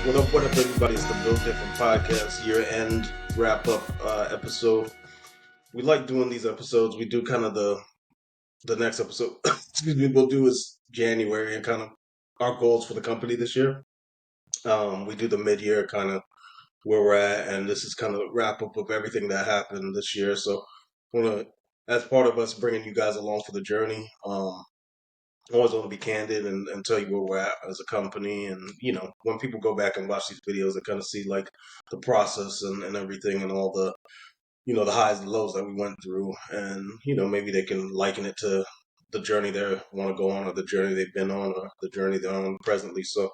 What up, everybody? It's the Build Different Podcast year-end wrap-up episode. We like doing these episodes. We do kind of the next episode. Excuse me. We'll do is January and kind of our goals for the company this year. We do the mid-year kind of where we're at, and this is kind of a wrap-up of everything that happened this year. So, want to, as part of us bringing you guys along for the journey. I always want to be candid and tell you where we're at as a company. And, when people go back and watch these videos, they kind of see like the process and everything and all the highs and lows that we went through. And, maybe they can liken it to the journey they want to go on or the journey they've been on or the journey they're on presently. So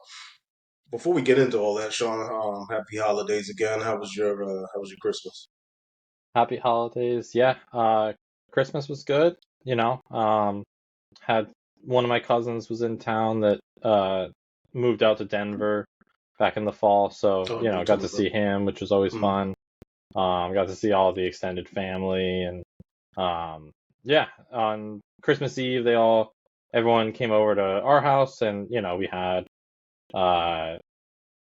before we get into all that, Sean, happy holidays again. How was your Christmas? Happy holidays. Yeah. Christmas was good. Had one of my cousins was in town that moved out to Denver back in the fall, so Oh, you got told me to about. see him, which was always Mm, fun. Got to see all the extended family, and yeah, on Christmas Eve everyone came over to our house, and we had uh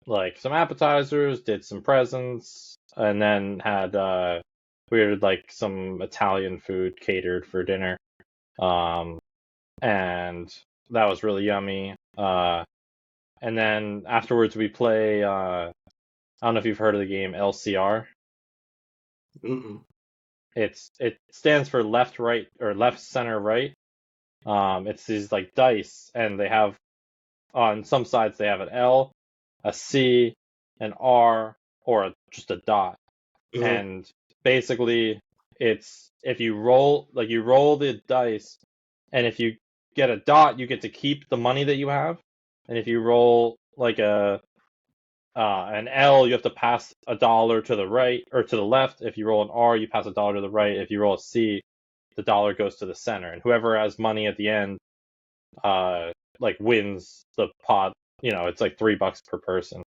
like some appetizers, did some presents, and then had we had like some Italian food catered for dinner. Um, and that was really yummy. And then afterwards we play. I don't know if you've heard of the game LCR. mm-mm. It stands for left, right, or left, center, right. It's these like dice, and they have on some sides they have an L, a C, an R, or just a dot. Mm-hmm. And basically, it's if you roll the dice, and if you get a dot, you get to keep the money that you have. And if you roll like an L, you have to pass a dollar to the right or to the left. If you roll an R, you pass a dollar to the right. If you roll a C, the dollar goes to the center. And whoever has money at the end, uh, like wins the pot. It's like $3 per person.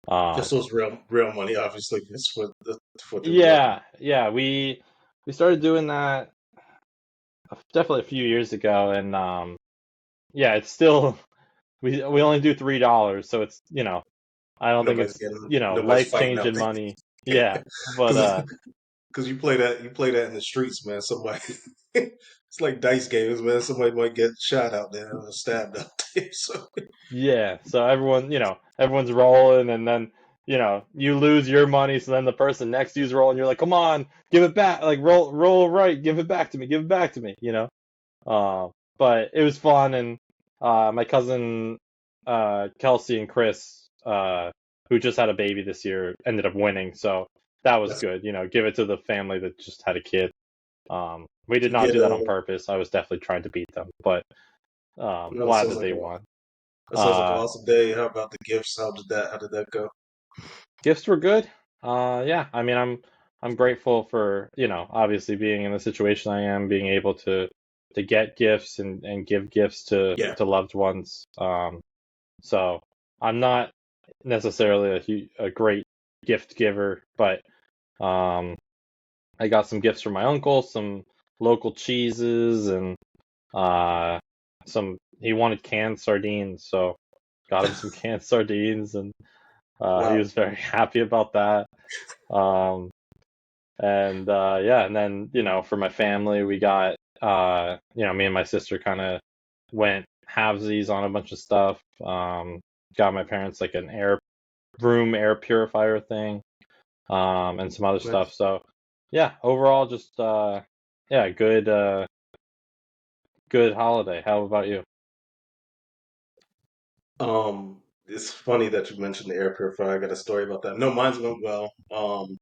Um, Just those real money, obviously. That's what they're real. yeah. We started doing that definitely a few years ago, and yeah, it's still we only do $3, so it's I don't think Nobody's it's getting, nobody's life fighting out changing there. money. Yeah, but Because you play that in the streets, man. Somebody, it's like dice games, man. Somebody might get shot out there or stabbed out there. So, yeah, so everyone's rolling, and then you lose your money, so then the person next to you's rolling. You're like, come on, give it back, like roll right, give it back to me, give it back to me. Uh, but it was fun, and my cousin Kelsey and Chris, who just had a baby this year, ended up winning. So that was that's good. Give it to the family that just had a kid. We did you not get do that on purpose. I was definitely trying to beat them, but no. It glad sounds that like they a won. that sounds like an Uh, awesome day. How about the gifts? How did that go? Gifts were good. Yeah, I mean, I'm grateful for obviously being in the situation I am, being able to get gifts and give gifts to Yeah, loved ones. So I'm not necessarily a great gift giver, but um, I got some gifts from my uncle, some local cheeses, and uh, some. He wanted canned sardines, so got him some canned sardines, and he wow. was very happy about that. Um, and yeah, and then for my family, we got me and my sister kind of went halvesies on a bunch of stuff. Got my parents like an air purifier thing, and some other Nice. stuff. So yeah, overall, just yeah, good holiday. How about you? It's funny that you mentioned the air purifier. I got a story about that. No, mine's went well. I'm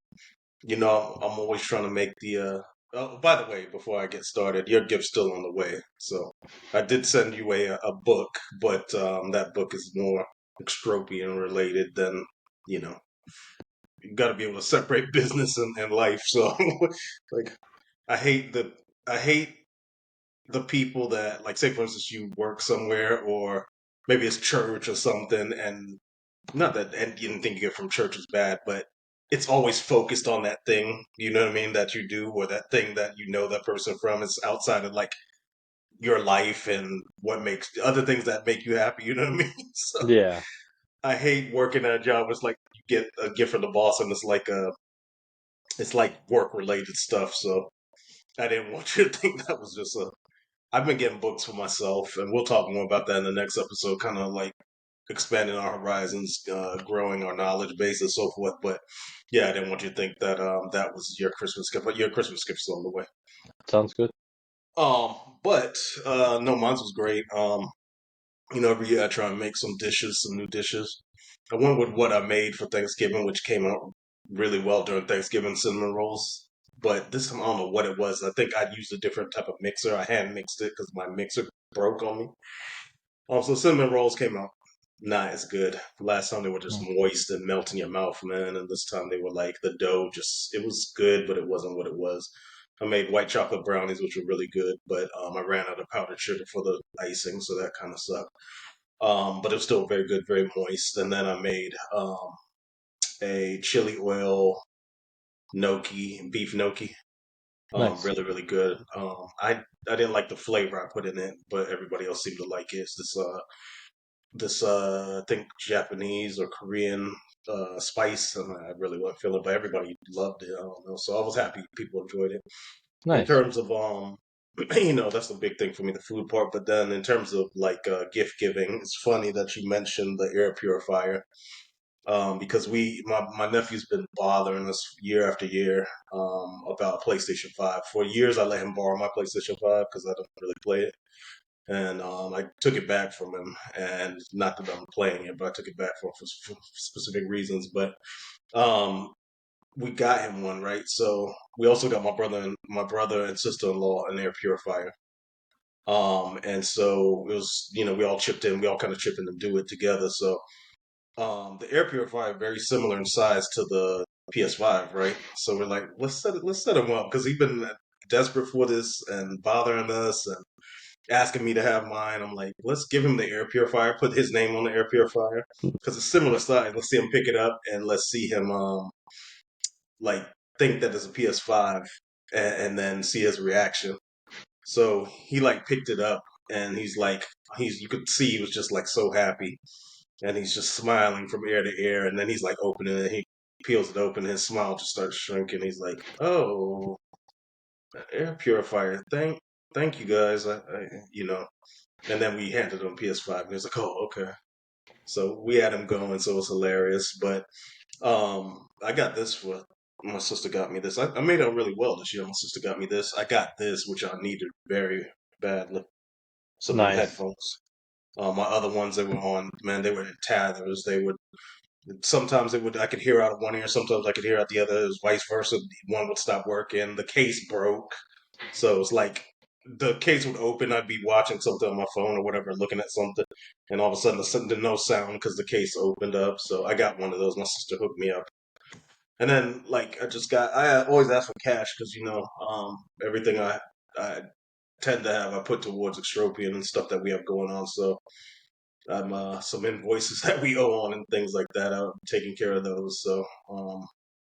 always trying to make the. Oh, by the way, before I get started, your gift's still on the way. So I did send you a book, but that book is more extropian related than you know. You got to be able to separate business and life. So, like, I hate the I hate the people that, like, say for instance, you work somewhere or maybe it's church or something, and not that anything you get from church is bad, but it's always focused on that thing, you know what I mean, that you do, or that thing that you know that person from. It's outside of like your life and what makes other things that make you happy, you know what I mean? So Yeah, I hate working at a job. It's like you get a gift from the boss, and it's like work related stuff. So I didn't want you to think that was just a. I've been getting books for myself, and we'll talk more about that in the next episode. Kind of like expanding our horizons, growing our knowledge base, and so forth. But yeah, I didn't want you to think that that was your Christmas gift, but your Christmas gift's on the way. Sounds good. Um, but no, mine was great. Every year I try and make some new dishes. I went with what I made for Thanksgiving, which came out really well during Thanksgiving, cinnamon rolls. But this time I don't know what it was. I think I'd used a different type of mixer. I hand mixed it because my mixer broke on me. Also, cinnamon rolls came out not as good. Last time they were just Mm. moist and melt in your mouth, man. And this time they were like the dough just, it was good, but it wasn't what it was. I made white chocolate brownies, which were really good, but I ran out of powdered sugar for the icing, so that kind of sucked. But it was still very good, very moist. And then I made a chili oil gnocchi, beef gnocchi. Nice. Really, really good. I didn't like the flavor I put in it, but everybody else seemed to like it. It's this I think Japanese or Korean spice, and I really wasn't feeling it, but everybody loved it. I don't know, so I was happy people enjoyed it. In Nice. terms of that's the big thing for me, the food part. But then in terms of like gift giving, it's funny that you mentioned the air purifier. Because my nephew's been bothering us year after year about PlayStation 5. For years, I let him borrow my PlayStation 5 because I don't really play it. And I took it back from him, and not that I'm playing it, but I took it back for specific reasons. But um, we got him one, right? So we also got my brother and sister-in-law an air purifier. And so it was, we all chipped in, we all kind of chipped in and do it together. So the air purifier very similar in size to the PS5, right? So we're like, let's set him up because he's been desperate for this and bothering us and asking me to have mine. I'm like, let's give him the air purifier, put his name on the air purifier because it's similar size. Let's see him pick it up and let's see him like think that it's a PS5 and then see his reaction. So he like picked it up and he's like he's you could see he was just like so happy and he's just smiling from ear to ear and then he's like opening it. He peels it open and his smile just starts shrinking. He's like, "Oh, air purifier. Thank you guys. And then we handed him PS5 and he's like, "Oh, okay." So we had him going, so it was hilarious. But I got this for my sister got me this. I made out really well this year. My sister got me this. I got this, which I needed very badly. Some new Nice. headphones. My other ones they were on, man, they were in tethers. They would sometimes they would I could hear out of one ear, sometimes I could hear out the other. It was vice versa. One would stop working. The case broke, so it's like the case would open. I'd be watching something on my phone or whatever, looking at something, and all of a sudden the no sound because the case opened up. So I got one of those. My sister hooked me up. And then, like, I always ask for cash because everything I tend to have I put towards Extropian and stuff that we have going on. So I'm some invoices that we owe on and things like that. I'm taking care of those. So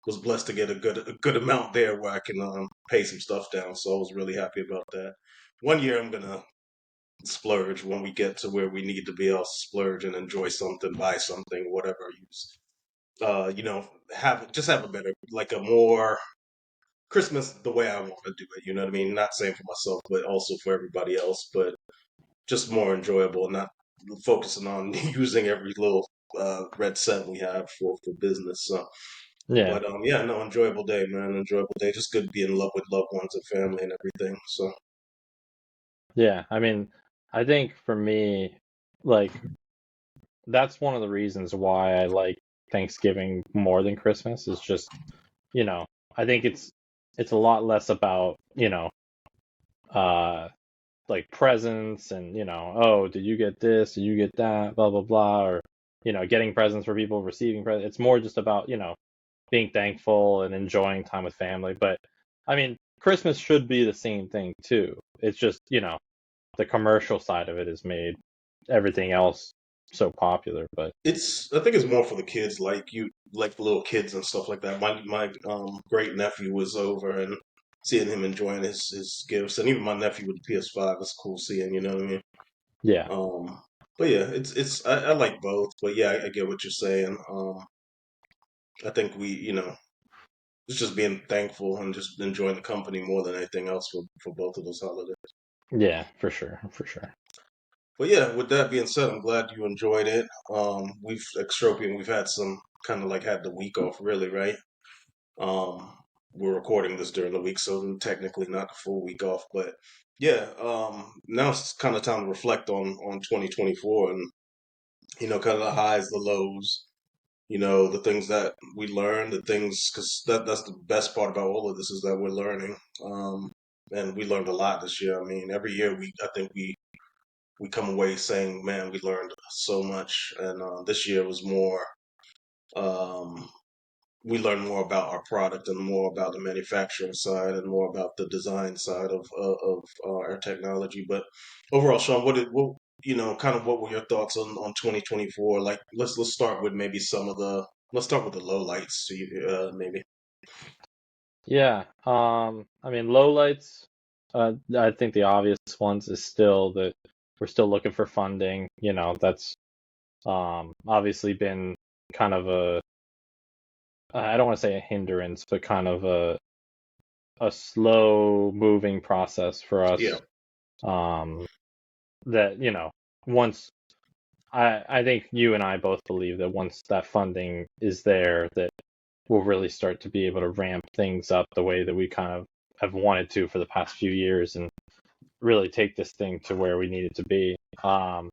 was blessed to get a good amount there where I can pay some stuff down. So I was really happy about that. One year I'm gonna splurge when we get to where we need to be able to splurge and enjoy something, buy something, whatever. Use have a better like a more Christmas the way I want to do it. You know what I mean? Not saying for myself, but also for everybody else. But just more enjoyable, not focusing on using every little red cent we have for business. So, Yeah. but yeah, no, enjoyable day, man. Enjoyable day. Just good to be in love with loved ones and family and everything. So, Yeah. I mean, I think for me, like, that's one of the reasons why I like Thanksgiving more than Christmas is just, you know, I think it's a lot less about, uh like presents and, oh, did you get this? Did you get that? Blah blah blah or, getting presents for people, receiving presents. It's more just about, being thankful and enjoying time with family. But I mean, Christmas should be the same thing too. It's just, the commercial side of it has made everything else so popular. But I think it's more for the kids, like the little kids and stuff like that. My great nephew was over and seeing him enjoying his gifts, and even my nephew with the PS5 is cool seeing. You know what I mean? yeah, Um, But yeah, I like both. But yeah, I get what you're saying. I think it's just being thankful and just enjoying the company more than anything else for both of those holidays. Yeah, for sure, for sure. But yeah, with that being said, I'm glad you enjoyed it. We've Extropian, we've had some kind of like had the week off, really, right? Um, we're recording this during the week, so technically not the full week off. But yeah, now it's kind of time to reflect on 2024 and kind of the highs, the lows. The things that we learned, the things because that's the best part about all of this is that we're learning. And we learned a lot this year. I mean, every year I think we come away saying, man, we learned so much. And this year was more. Um, we learned more about our product and more about the manufacturing side and more about the design side of our technology. But overall, Sean, kind of what were your thoughts on 2024? Like, let's start with maybe let's start with the lowlights, maybe. Yeah. I mean, lowlights. I think the obvious ones is still that we're still looking for funding. That's obviously been kind of I don't want to say a hindrance, but kind of a slow moving process for Yeah. us. Um, that once I think you and I both believe that once that funding is there, that we'll really start to be able to ramp things up the way that we kind of have wanted to for the past few years and really take this thing to where we need it to be. And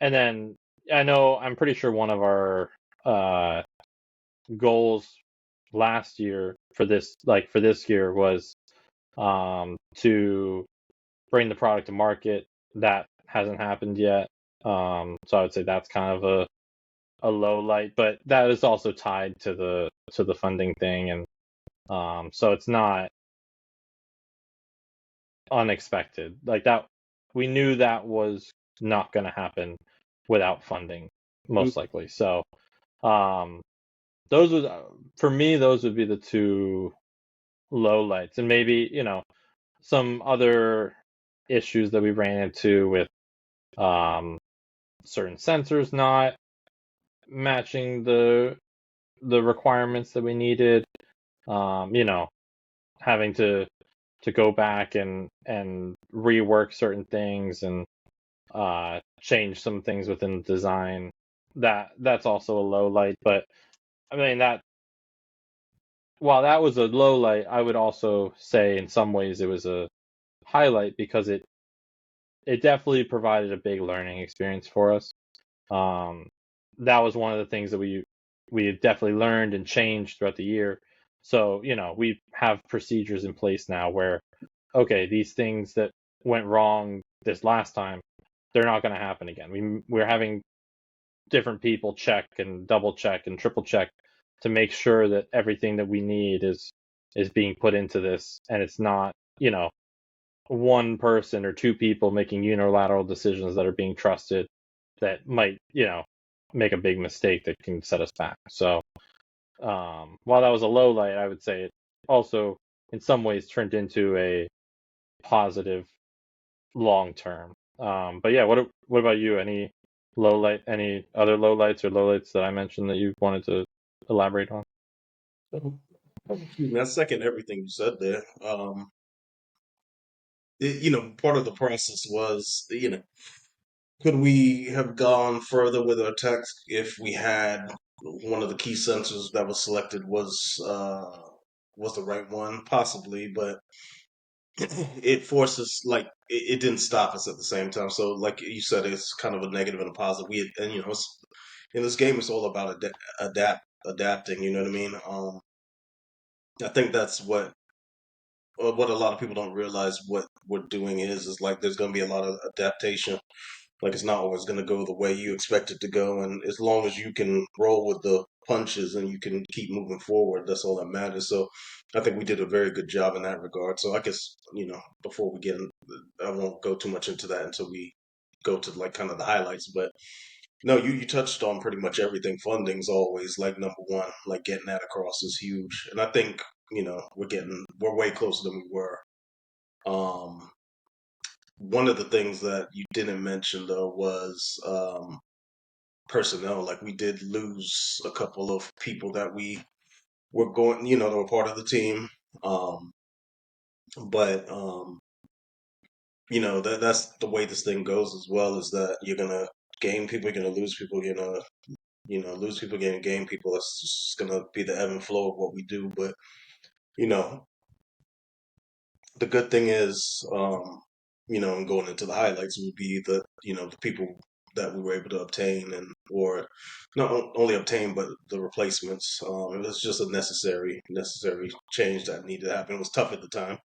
then I'm pretty sure one of our uh, goals last year for this year was to bring the product to market. That hasn't happened yet. So I would say that's kind of a low light, but that is also tied to the funding thing, and so it's not unexpected. Like that, we knew that was not going to happen without funding, Mm. most likely. So um, those would for me those would be the two low lights, and maybe some other issues that we ran into with um, certain sensors not matching the requirements that we needed. Having to go back and rework certain things and change some things within the design. That's also a low light, but I mean that while that was a low light, I would also say in some ways it was a highlight because it definitely provided a big learning experience for us. Um, that was one of the things that we definitely learned and changed throughout the year. So, we have procedures in place now where, okay, these things that went wrong this last time, they're not going to happen again. We're having different people check and double check and triple check to make sure that everything that we need is being put into this, and it's not, one person or two people making unilateral decisions that are being trusted that might, make a big mistake that can set us back. So, while that was a low light, I would say it also, in some ways, turned into a positive long term. But yeah, what about you? Any other low lights or low lights that I mentioned that you wanted to elaborate on? So, excuse me, I second everything you said there. Part of the process was, could we have gone further with our text if we had one of the key sensors that was selected was the right one? Possibly, but it forces it didn't stop us at the same time. So, like you said, it's kind of a negative and a positive. And in this game, it's all about adapting. You know what I mean? I think that's what a lot of people don't realize what we're doing is like there's going to be a lot of adaptation. Like it's not always going to go the way you expect it to go, and as long as you can roll with the punches and you can keep moving forward, that's all that matters. So I think we did a very good job in that regard. So I guess before we I won't go too much into that until we go to like kind of the highlights. But no, you touched on pretty much everything. Funding's always like number one. Like getting that across is huge, and I think we're way closer than we were. Um, one of the things that you didn't mention though was personnel. Like we did lose a couple of people that we were going, that were part of the team. Um, but that's the way this thing goes as well. Is that you're gonna gain people, you're gonna lose people, lose people, you're gonna gain people. That's just gonna be the ebb and flow of what we do. But you know, the good thing is, and going into the highlights would be the people that we were able to obtain or not only obtain, but the replacements. It was just a necessary change that needed to happen. It was tough at the time.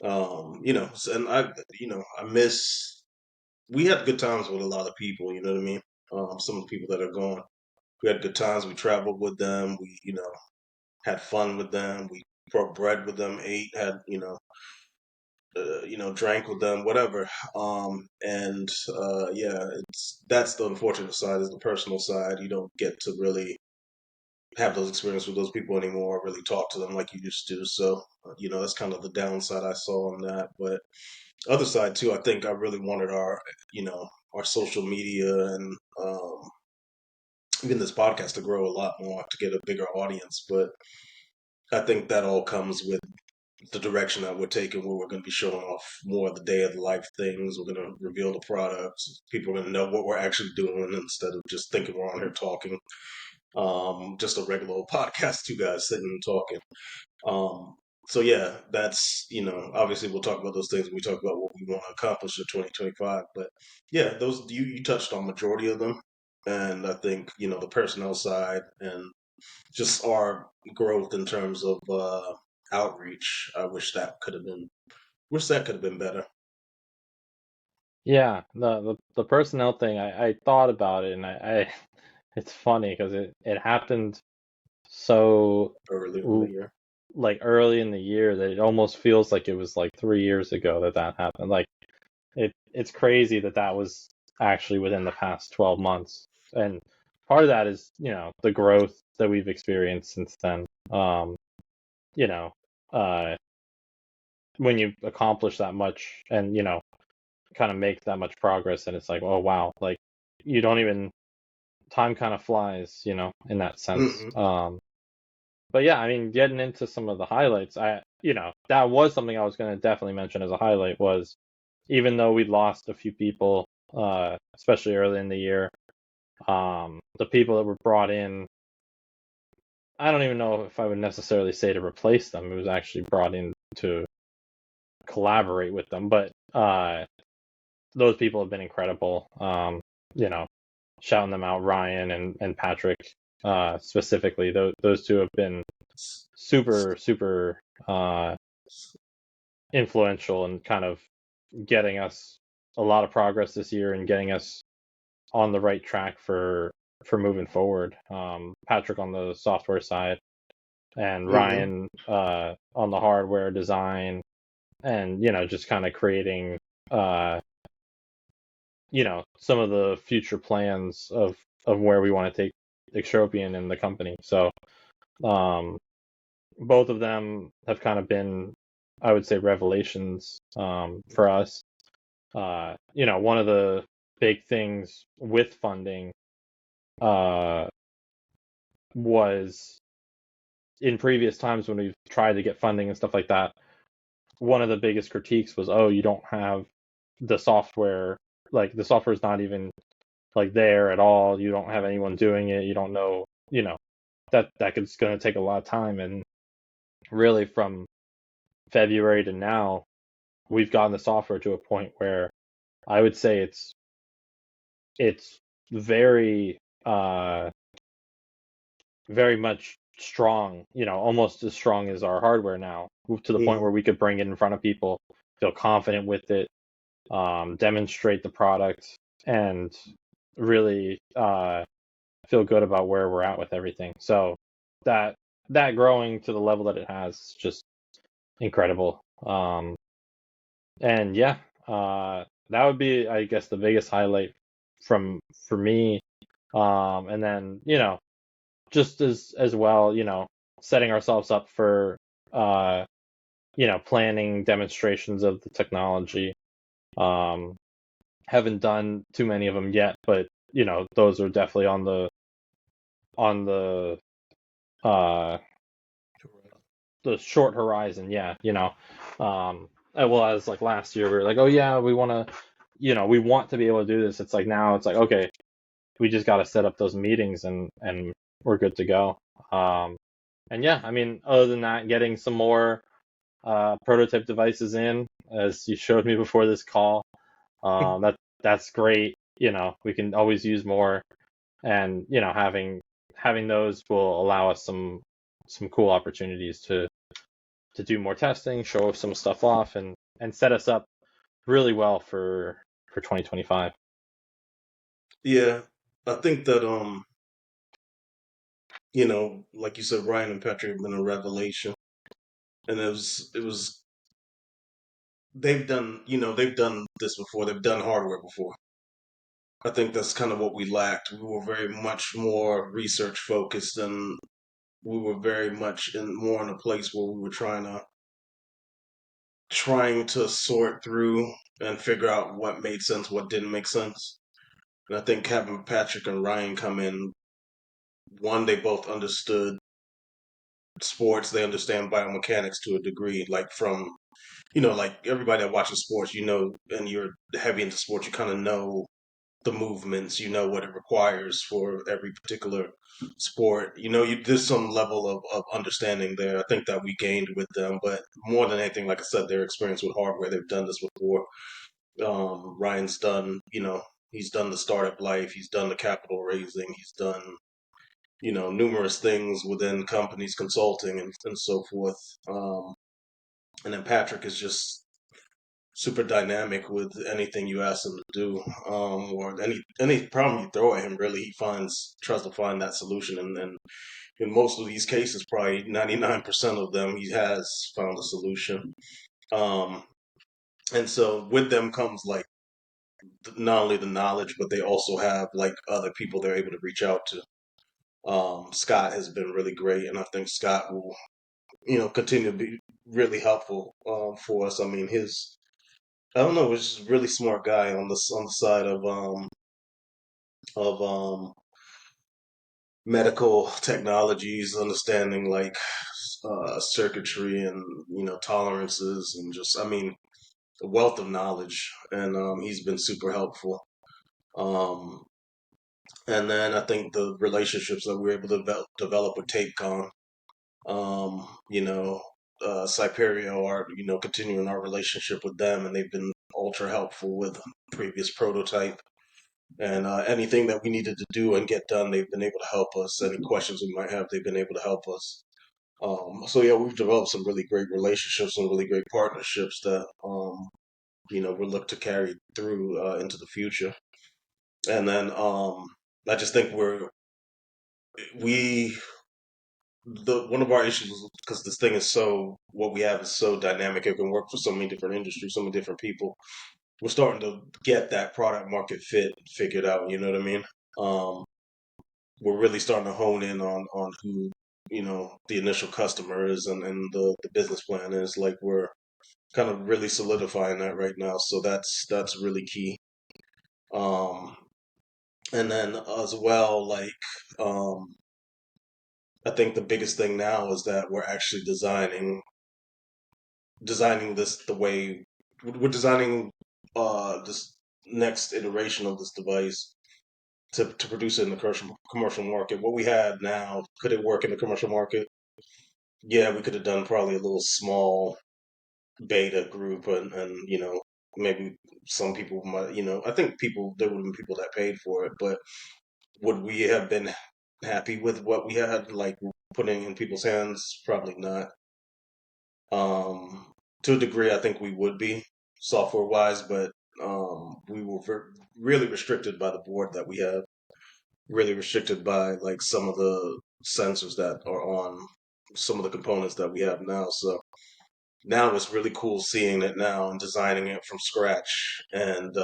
And I miss, we had good times with a lot of people, you know what I mean? Some of the people that are gone, we had good times. We traveled with them. We, had fun with them. We broke bread with them, ate, had, drank with them, whatever. And yeah, that's the unfortunate side, is the personal side. You don't get to really have those experiences with those people anymore, really talk to them like you used to. So, that's kind of the downside I saw on that. But other side too, I think I really wanted our social media and even this podcast to grow a lot more, to get a bigger audience. But I think that all comes with the direction that we're taking, where we're going to be showing off more of the day of the life things. We're going to reveal the products. People are going to know what we're actually doing instead of just thinking we're on here talking. Just a regular old podcast, two guys sitting and talking. Um, so yeah, that's, obviously we'll talk about those things when we talk about what we want to accomplish in 2025. But yeah, those you touched on majority of them, and I think the personnel side and just our growth in terms of outreach. I wish that could have been better Yeah, the personnel thing, I thought about it, and I it's funny because it happened so earlier in the l- year. like early in the year that it almost feels like it was like 3 years ago that that happened. Like it's crazy that that was actually within the past 12 months. And part of that is, the growth that we've experienced since then. You know, uh, when you accomplish that much and, kind of make that much progress, and it's like, oh wow, like you don't even, time kind of flies, in that sense. Hmm. But yeah, I mean, getting into some of the highlights, that was something I was going to definitely mention as a highlight was, even though we lost a few people, especially early in the year, the people that were brought in, I don't even know if I would necessarily say to replace them. It was actually brought in to collaborate with them, but those people have been incredible. You know, shouting them out, Ryan and Patrick, specifically, those two have been super, super influential in kind of getting us a lot of progress this year and getting us on the right track for moving forward. Patrick on the software side and Hmm. Ryan on the hardware design, and just kind of creating uh, some of the future plans of where we want to take Extropian in the company. So um, both of them have kind of been, I would say, revelations for us. One of the big things with funding uh, was in previous times when we've tried to get funding and stuff like that. One of the biggest critiques was, oh, you don't have the software. Like the software is not even like there at all. You don't have anyone doing it. You don't know, that it's going to take a lot of time. And really, from February to now, we've gotten the software to a point where I would say it's very very much strong, almost as strong as our hardware now, to the point Hmm. where we could bring it in front of people, feel confident with it, demonstrate the product, and really feel good about where we're at with everything. So that that growing to the level that it has is just incredible. And yeah, that would be, I guess, the biggest highlight for me. And then just as well, setting ourselves up for planning demonstrations of the technology, Um, haven't done too many of them yet, but those are definitely on uh the short horizon. Yeah, as well as like last year we were like, oh yeah, we want to, we want to be able to do this. It's like now it's like, okay, we just got to set up those meetings and we're good to go. And yeah, I mean, other than that, getting some more prototype devices in, as you showed me before this call. That's great. We can always use more, and having those will allow us some cool opportunities to do more testing, show some stuff off, and set us up really well for 2025. Yeah, I think that like you said, Ryan and Patrick have been a revelation, and it was they've done this before. They've done hardware before. I think that's kind of what we lacked. We were very much more research focused, and we were very much more in a place where we were trying to sort through and figure out what made sense, what didn't make sense. And I think having Patrick and Ryan come in, one, they both understood sports. They understand biomechanics to a degree, like from like everybody that watches sports, and you're heavy into sports, you kind of know the movements, what it requires for every particular sport. There's some level of understanding there. I think that we gained with them, but more than anything, like I said, their experience with hardware, they've done this before. Ryan's done, he's done the startup life, he's done the capital raising, he's done, numerous things within companies, consulting and so forth. And then Patrick is just super dynamic with anything you ask him to do, or any problem you throw at him. Really, he tries to find that solution, and in most of these cases, probably 99% of them, he has found a solution. Um, and so with them comes like not only the knowledge, but they also have like other people they're able to reach out to. Scott has been really great, and I think Scott will, continue to be really helpful for us. I mean, I don't know, he's just a really smart guy on the side of medical technologies, understanding like circuitry and tolerances, and just, I mean, a wealth of knowledge, and he's been super helpful. Um, and then I think the relationships that we were able to develop with TapeCon, um, you know, Cyperio are, continuing our relationship with them, and they've been ultra helpful with previous prototype. And anything that we needed to do and get done, they've been able to help us. Any questions we might have, they've been able to help us. So yeah, we've developed some really great relationships and really great partnerships that we'll look to carry through into the future. And then I just think we the one of our issues, because this thing is so, what we have is so dynamic. It can work for so many different industries, so many different people. We're starting to get that product market fit figured out. You know what I mean? Um, we're really starting to hone in on who the initial customer is, and the business plan is. Like, we're kind of really solidifying that right now, so that's really key. um and then as well, like, um I think the biggest thing now is that we're actually designing this the way we're designing this next iteration of this device to produce it in the commercial market. What we had now, could it work in the commercial market? Yeah, we could have done probably a little small beta group, and maybe some people might, I think there would have been people that paid for it, but would we have been happy with what we had, like, putting in people's hands? Probably not. To a degree, I think we would be software wise, but we were really restricted by the board that we have, really restricted by like some of the sensors that are on some of the components that we have now. So now it's really cool seeing it now and designing it from scratch, and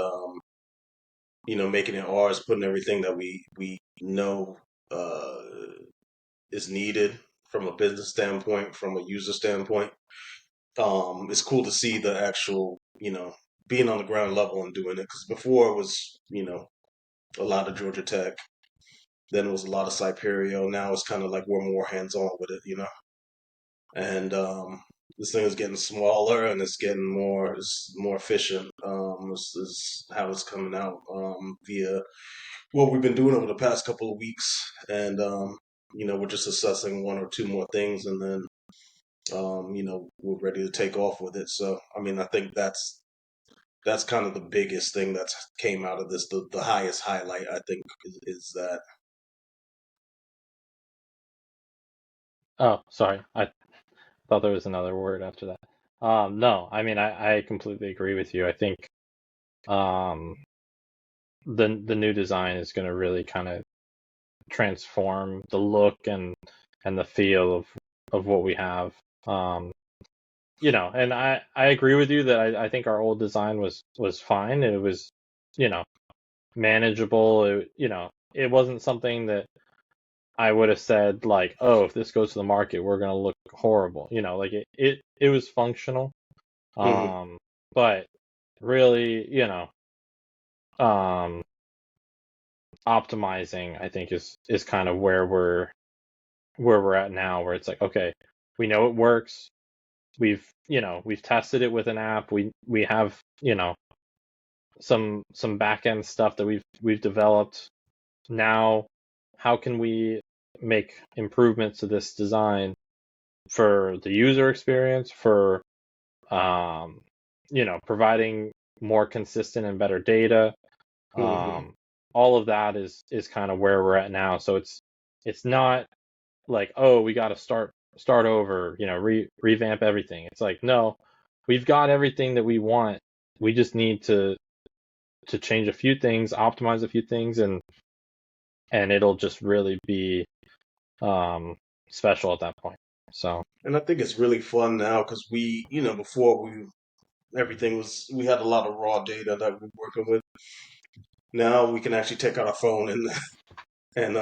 making it ours, putting everything that we know uh, is needed from a business standpoint, from a user standpoint. It's cool to see the actual, being on the ground level and doing it. Because before it was, a lot of Georgia Tech. Then it was a lot of Cyperio. Now it's kind of like we're more hands on with it. And this thing is getting smaller and it's more efficient. This is how it's coming out via what we've been doing over the past couple of weeks, and we're just assessing one or two more things, and then we're ready to take off with it. So I mean, I think that's kind of the biggest thing that's came out of this. The highest highlight I think is that. Oh, sorry. I thought there was another word after that. No, I mean I completely agree with you. I think um the new design is going to really kind of transform the look and the feel of what we have. Um, and I agree with you that I think our old design was fine. It was, you know, manageable. It wasn't something that I would have said like, oh, if this goes to the market, we're gonna look horrible. Like it was functional. Hmm. Um, but really, um, optimizing, I think is kind of where we're at now, where it's like, okay, we know it works. We've tested it with an app. We have, some back end stuff that we've developed. Now, how can we make improvements to this design for the user experience, for providing more consistent and better data. Hmm. Um, all of that is kind of where we're at now. So it's not like, oh, we got to start over, revamp everything. It's like, no, we've got everything that we want. We just need to change a few things, optimize a few things, and it'll just really be special at that point. So And I think it's really fun now because before we had a lot of raw data that we're working with. Now we can actually take out our phone and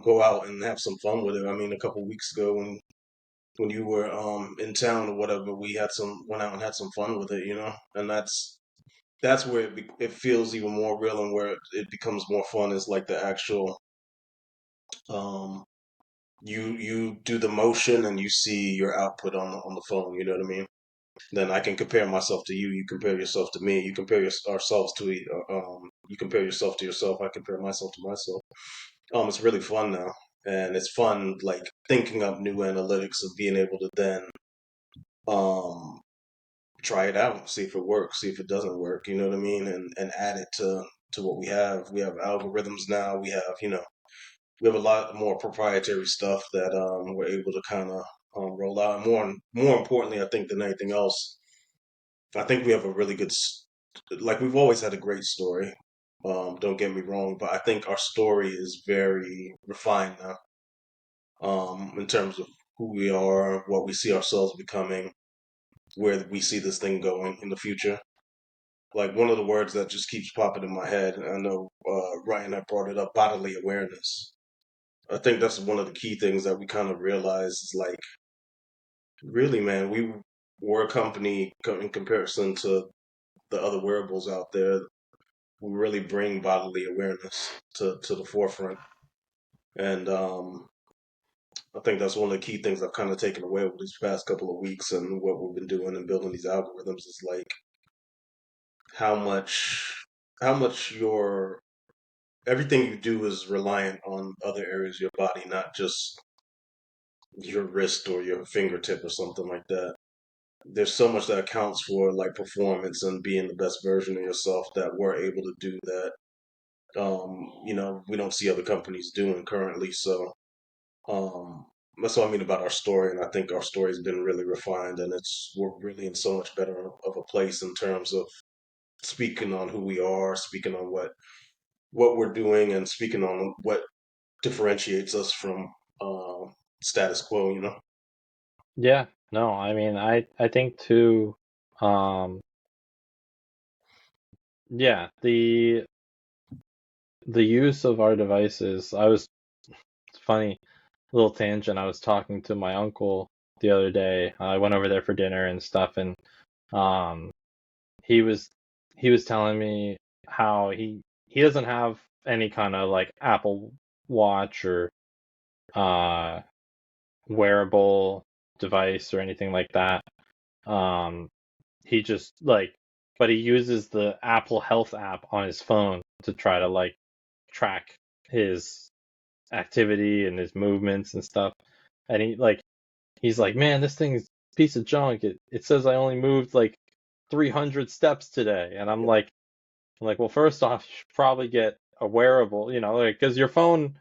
go out and have some fun with it. I mean, a couple of weeks ago when you were in town or whatever, we went out and had some fun with it. And that's where it feels even more real, and where it becomes more fun is like the actual um you do the motion and you see your output on the phone. You know what I mean? Then I can compare myself to you. You compare yourself to me. Ourselves to you compare yourself to yourself. I compare myself to myself. It's really fun now, and it's fun like thinking up new analytics of being able to then um try it out, see if it works, see if it doesn't work. You know what I mean? And add it to what we have. We have algorithms now. We have a lot more proprietary stuff that we're able to kind of roll out. And more importantly, I think than anything else, I think we have a really like we've always had a great story. Don't get me wrong, but I think our story is very refined now, in terms of who we are, what we see ourselves becoming, where we see this thing going in the future. Like one of the words that just keeps popping in my head, and I know Ryan had brought it up, bodily awareness. I think that's one of the key things that we kind of realize is like, really, man, we're a company in comparison to the other wearables out there. We really bring bodily awareness to the forefront. And I think that's one of the key things I've kind of taken away over these past couple of weeks and what we've been doing and building these algorithms is like how much your everything you do is reliant on other areas of your body, not just your wrist or your fingertip or something like that. There's so much that accounts for like performance and being the best version of yourself that we're able to do that we don't see other companies doing currently. So um, that's what I mean about our story, and I think our story has been really refined, and we're really in so much better of a place in terms of speaking on who we are, speaking on what we're doing, and speaking on what differentiates us from status quo. yeah, no, I mean I think too, um, yeah, the use of our devices. It's funny, little tangent. I was talking to my uncle the other day. I went over there for dinner and stuff, and um, he was he was telling me how he doesn't have any kind of like Apple Watch or uh wearable device or anything like that. Um, he just like, but he uses the Apple Health app on his phone to try to like track his activity and his movements and stuff. And he's like, man, this thing's a piece of junk. It says I only moved like 300 steps today. And I'm like, well, first off, you should probably get a wearable, like, because your phone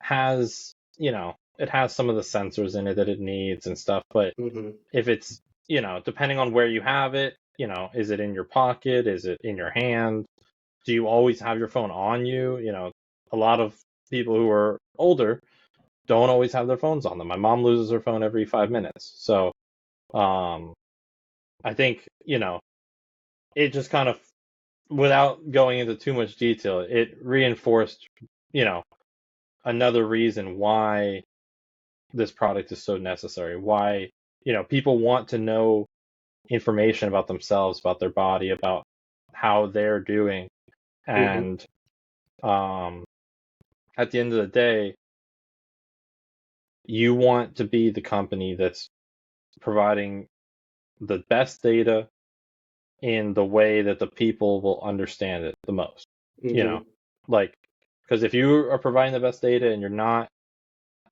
has, it has some of the sensors in it that it needs and stuff. But Mm-hmm. if it's, depending on where you have it, is it in your pocket? Is it in your hand? Do you always have your phone on you? A lot of people who are older don't always have their phones on them. My mom loses her phone every 5 minutes. So, I think, it just kind of, without going into too much detail, it reinforced, you know, another reason why this product is so necessary. Why, people want to know information about themselves, about their body, about how they're doing. Mm-hmm. And at the end of the day, you want to be the company that's providing the best data in the way that the people will understand it the most. You know, Mm-hmm. like, because if you are providing the best data and you're not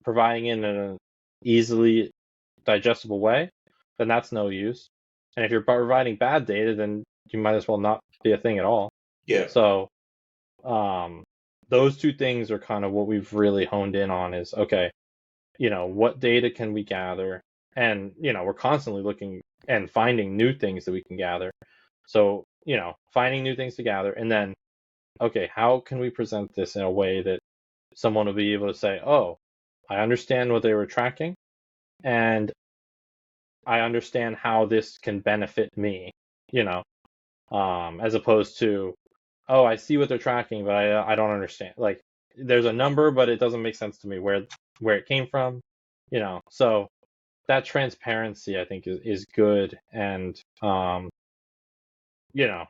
providing it in an easily digestible way, then that's no use. And if you're providing bad data, then you might as well not be a thing at all. Yeah. So, those two things are kind of what we've really honed in on is, okay, what data can we gather? And, we're constantly looking and finding new things that we can gather. So, finding new things to gather, and then, okay, how can we present this in a way that someone will be able to say, oh, I understand what they were tracking, and I understand how this can benefit me, as opposed to, oh, I see what they're tracking, but I don't understand. Like, there's a number, but it doesn't make sense to me where it came from, So that transparency, I think, is good, and you know,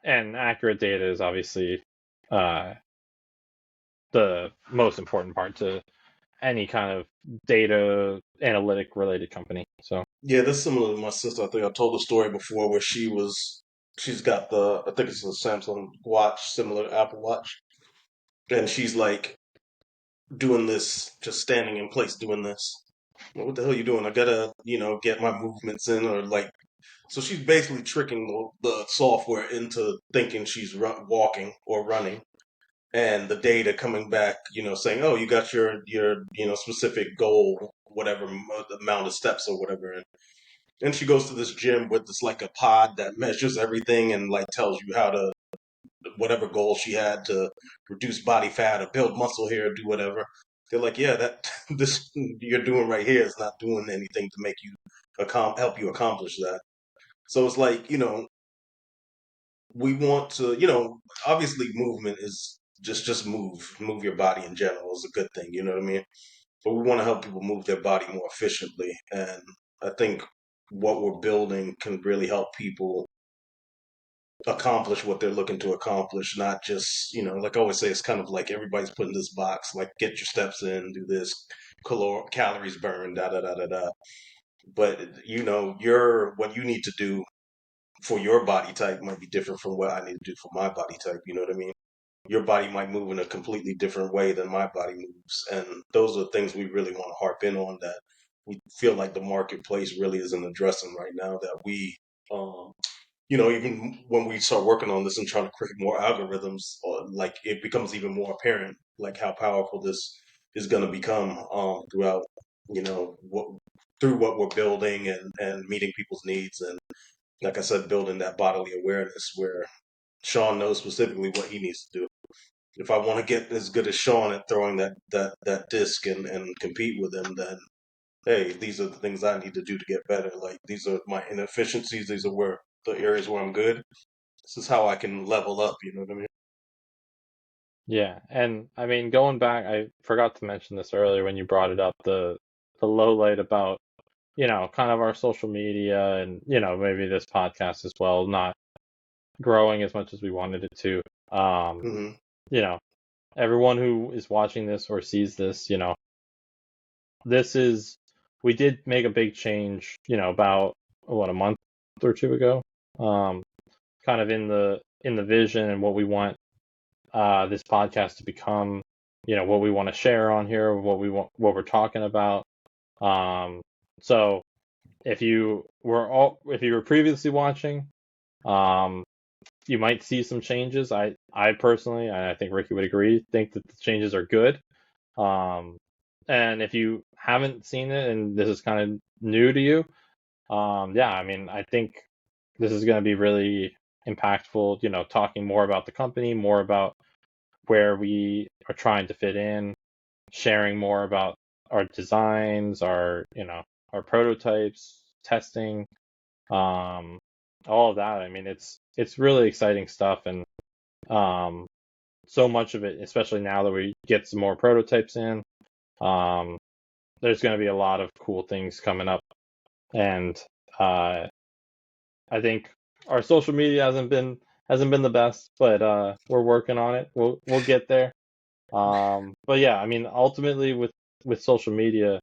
and accurate data is obviously uh, the most important part to any kind of data analytic related company. So Yeah, that's similar to my sister. I think I told the story before where she's got I think it's a Samsung watch, similar to Apple Watch. And she's like doing this, just standing in place doing this. What the hell are you doing? I gotta, get my movements in, or like, so she's basically tricking the software into thinking she's walking or running, and the data coming back, saying, oh, you got your specific goal, whatever amount of steps or whatever. And she goes to this gym with this like a pod that measures everything and like tells you how to whatever goal she had to reduce body fat or build muscle here or do whatever. They're like, yeah, that this you're doing right here is not doing anything to make you help you accomplish that. So it's like, we want to, obviously movement is just move your body in general is a good thing, you know what I mean? But we want to help people move their body more efficiently, and I think what we're building can really help people accomplish what they're looking to accomplish, not just, like I always say, it's kind of like everybody's put in this box, like get your steps in, do this, calories burned, da da da da da. But your what you need to do for your body type might be different from what I need to do for my body type. You know what I mean? Your body might move in a completely different way than my body moves, and those are things we really want to harp in on that we feel like the marketplace really isn't addressing right now. That we um, even when we start working on this and trying to create more algorithms, like it becomes even more apparent, like how powerful this is going to become throughout, what through what we're building and meeting people's needs, and like I said, building that bodily awareness where Sean knows specifically what he needs to do. If I want to get as good as Sean at throwing that disc and compete with him, then hey, these are the things I need to do to get better. Like these are my inefficiencies. These are where the areas where I'm good. This is how I can level up. You know what I mean? yeah, and I mean, going back, I forgot to mention this earlier when you brought it up, the low light about, kind of our social media and, maybe this podcast as well, not growing as much as we wanted it to. Hmm. You know, everyone who is watching this or sees this, this is we did make a big change, about a month or two ago. Um, Kind of in the vision and what we want this podcast to become, what we want to share on here, what we're talking about. So if you were previously watching, um, you might see some changes. I personally, and I think Ricky would agree, think that the changes are good. Um, and if you haven't seen it and this is kind of new to you, yeah, I mean, I think this is going to be really impactful, talking more about the company, more about where we are trying to fit in, sharing more about our designs, our prototypes, testing, um, all of that. I mean, it's really exciting stuff, and um, so much of it, especially now that we get some more prototypes in, um, there's going to be a lot of cool things coming up, and uh, I think our social media hasn't been the best, but we're working on it. We'll get there. But yeah, I mean, ultimately with social media,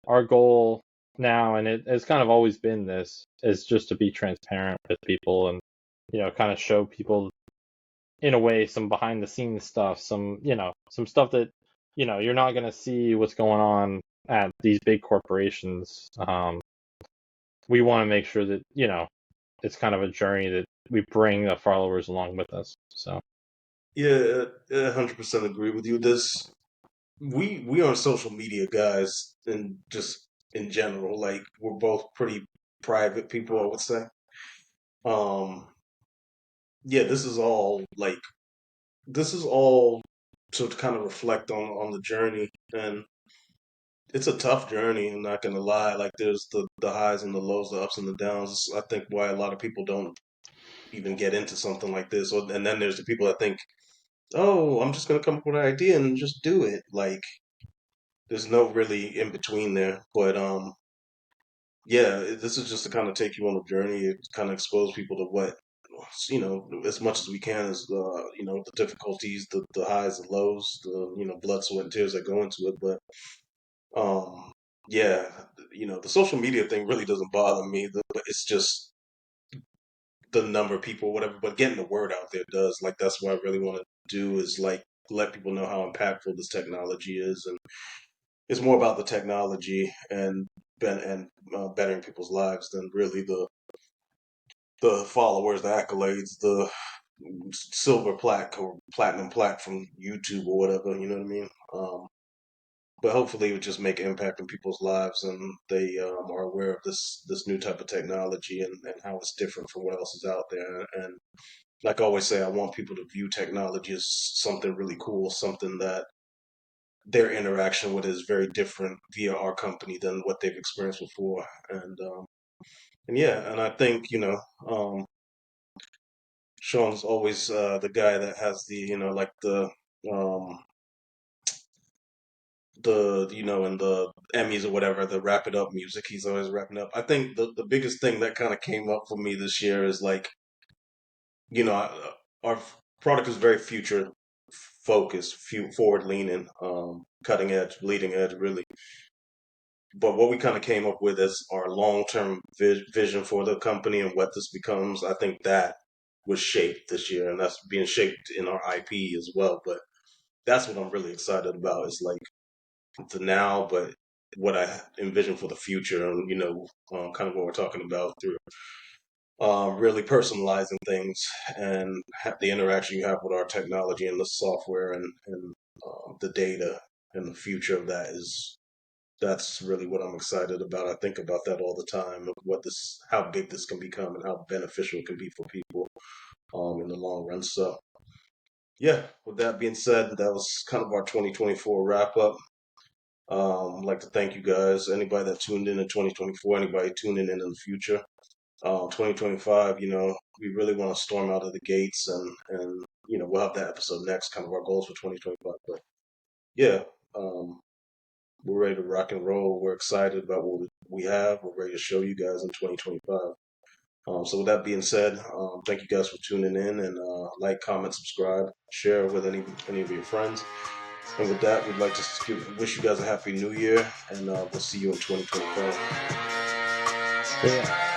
our goal now, and it's kind of always been this, is just to be transparent with people and, kind of show people in a way some behind the scenes stuff, some stuff that, you're not going to see what's going on at these big corporations. We want to make sure that, it's kind of a journey that we bring the followers along with us. So, Yeah, 100% agree with you. We are social media guys, and just in general, like we're both pretty private people, I would say. Um, yeah, this is all to kind of reflect on the journey, and it's a tough journey. I'm not gonna lie. Like there's the highs and the lows, the ups and the downs. I think why a lot of people don't even get into something like this. And then there's the people that think, oh, I'm just gonna come up with an idea and just do it. Like there's no really in between there. But yeah, this is just to kind of take you on the journey, kind of expose people to what, as much as we can, is the difficulties, the highs, the lows, the blood, sweat, and tears that go into it. But um, yeah, the social media thing really doesn't bother me. But it's just the number of people, whatever. But getting the word out there does. Like that's what I really want to do, is like let people know how impactful this technology is, and it's more about the technology and bettering people's lives than really the followers, the accolades, the silver plaque or platinum plaque from YouTube or whatever. You know what I mean? But hopefully, it would just make an impact in people's lives, and they are aware of this new type of technology, and how it's different from what else is out there. And like I always say, I want people to view technology as something really cool, something that their interaction with is very different via our company than what they've experienced before. And yeah, and I think Sean's always the guy that has the like um, the in the Emmys or whatever, the wrap it up music. He's always wrapping up. I think the biggest thing that kind of came up for me this year is like our product is very future focused, forward leaning, cutting edge, bleeding edge, really. But what we kind of came up with as our long term vision for the company and what this becomes, I think that was shaped this year, and that's being shaped in our IP as well. But that's what I'm really excited about. Is like the now, but what I envision for the future, and kind of what we're talking about through really personalizing things and the interaction you have with our technology and the software and the data, and the future of that is that's really what I'm excited about. I think about that all the time, of how big this can become and how beneficial it can be for people in the long run. So yeah, with that being said, that was kind of our 2024 wrap up. I'd like to thank you guys, anybody that tuned in 2024, anybody tuning in the future. 2025, we really want to storm out of the gates, and we'll have that episode next, kind of our goals for 2025. But yeah, um, we're ready to rock and roll. We're excited about what we have. We're ready to show you guys in 2025. So with that being said, thank you guys for tuning in, and like, comment, subscribe, share with any of your friends. And with that, we'd like to wish you guys a happy new year, and we'll see you in 2025. Yeah.